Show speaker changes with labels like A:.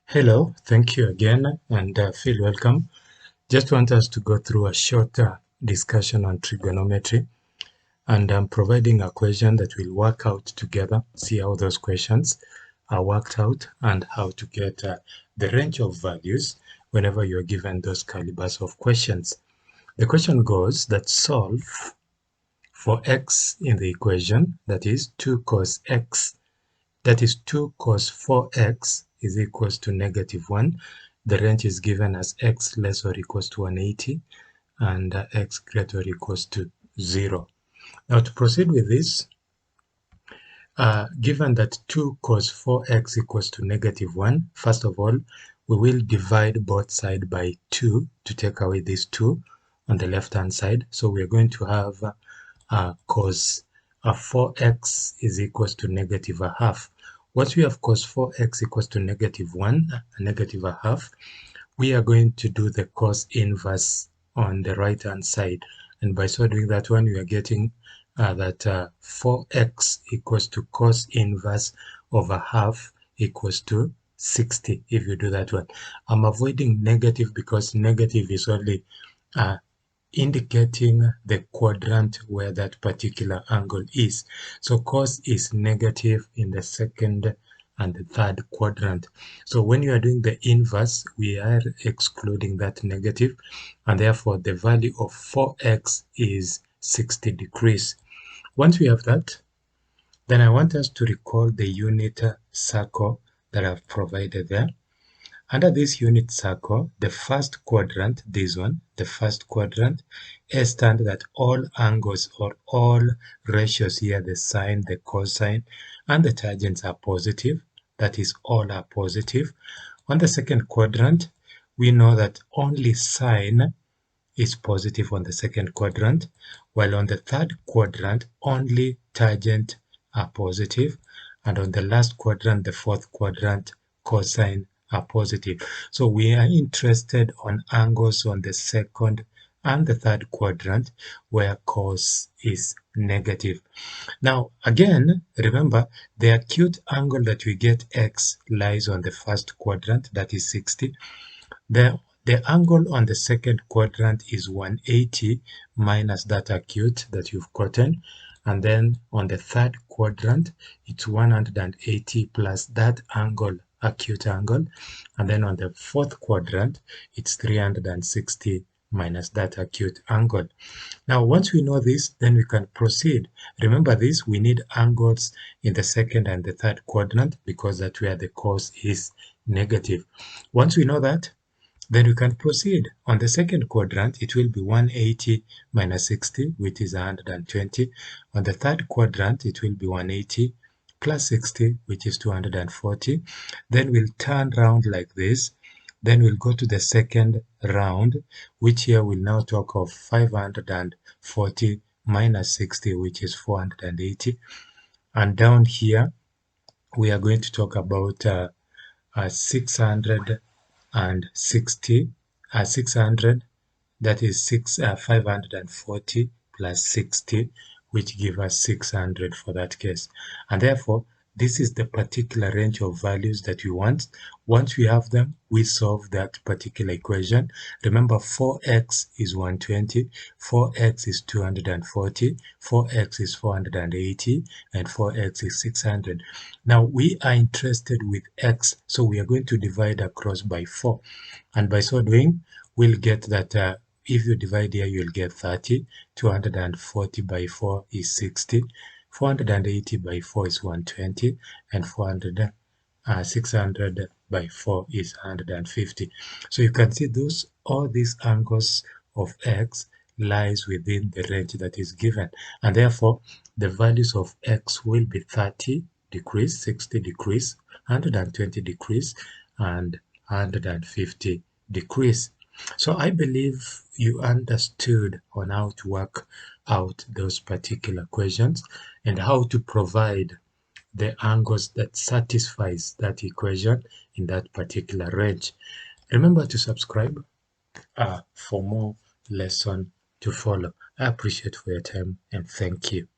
A: Hello, thank you again and feel welcome. Just want us to go through a short discussion on trigonometry, and I'm providing a question that we'll work out together, see how those questions are worked out and how to get the range of values whenever you're given those calibers of questions. The question goes that solve for x in the equation, that is 2 cos x, that is 2 cos 4x is equals to -1. The range is given as x less or equals to 180 and x greater or equals to 0. Now to proceed with this, given that 2 cos 4x equals to -1, first of all, we will divide both sides by 2 to take away this 2 on the left hand side. So we're going to have cos 4x is equals to -1/2. Once we have cos 4x equals to -1, -1/2, we are going to do the cos inverse on the right hand side. And by so doing that one, we are getting that 4x equals to cos inverse over half equals to 60. If you do that one, I'm avoiding negative because negative is only indicating the quadrant where that particular angle is. So cos is negative in the second and the third quadrant. So when you are doing the inverse, we are excluding that negative, and therefore the value of 4x is 60 degrees. Once we have that, then I want us to recall the unit circle that I've provided there. Under this unit circle, the first quadrant, this one, the first quadrant, estimate that all angles or all ratios here, the sine, the cosine, and the tangents are positive. That is, all are positive. On the second quadrant, we know that only sine is positive on the second quadrant, while on the third quadrant, only tangent are positive. And on the last quadrant, the fourth quadrant, cosine are positive. So we are interested on angles on the second and the third quadrant where cos is negative. Now again, remember the acute angle that we get x lies on the first quadrant, that is 60. The angle on the second quadrant is 180 minus that acute that you've gotten. And then on the third quadrant, it's 180 plus that angle, acute angle. And then on the fourth quadrant, it's 360 minus that acute angle. Now, once we know this, then we can proceed. Remember this, we need angles in the second and the third quadrant because that's where the cos is negative. Once we know that, then we can proceed. On the second quadrant, it will be 180 minus 60, which is 120. On the third quadrant, it will be 180 plus 60, which is 240. Then we'll turn round like this. Then we'll go to the second round, which here we'll now talk of 540 minus 60, which is 480. And down here, we are going to talk about 660, 600, that is 540 plus 60, which give us 600 for that case. And therefore, this is the particular range of values that we want. Once we have them, we solve that particular equation. Remember, 4x is 120, 4x is 240, 4x is 480, and 4x is 600. Now, we are interested with x, so we are going to divide across by 4. And by so doing, we'll get that if you divide here, you'll get 30. 240 by 4 is 60. 480 by 4 is 120. And 600 by 4 is 150. So you can see all these angles of x lies within the range that is given. And therefore, the values of x will be 30 degrees, 60 degrees, 120 degrees, and 150 degrees. So I believe you understood on how to work out those particular questions and how to provide the angles that satisfies that equation in that particular range. Remember to subscribe for more lesson to follow. I appreciate for your time and thank you.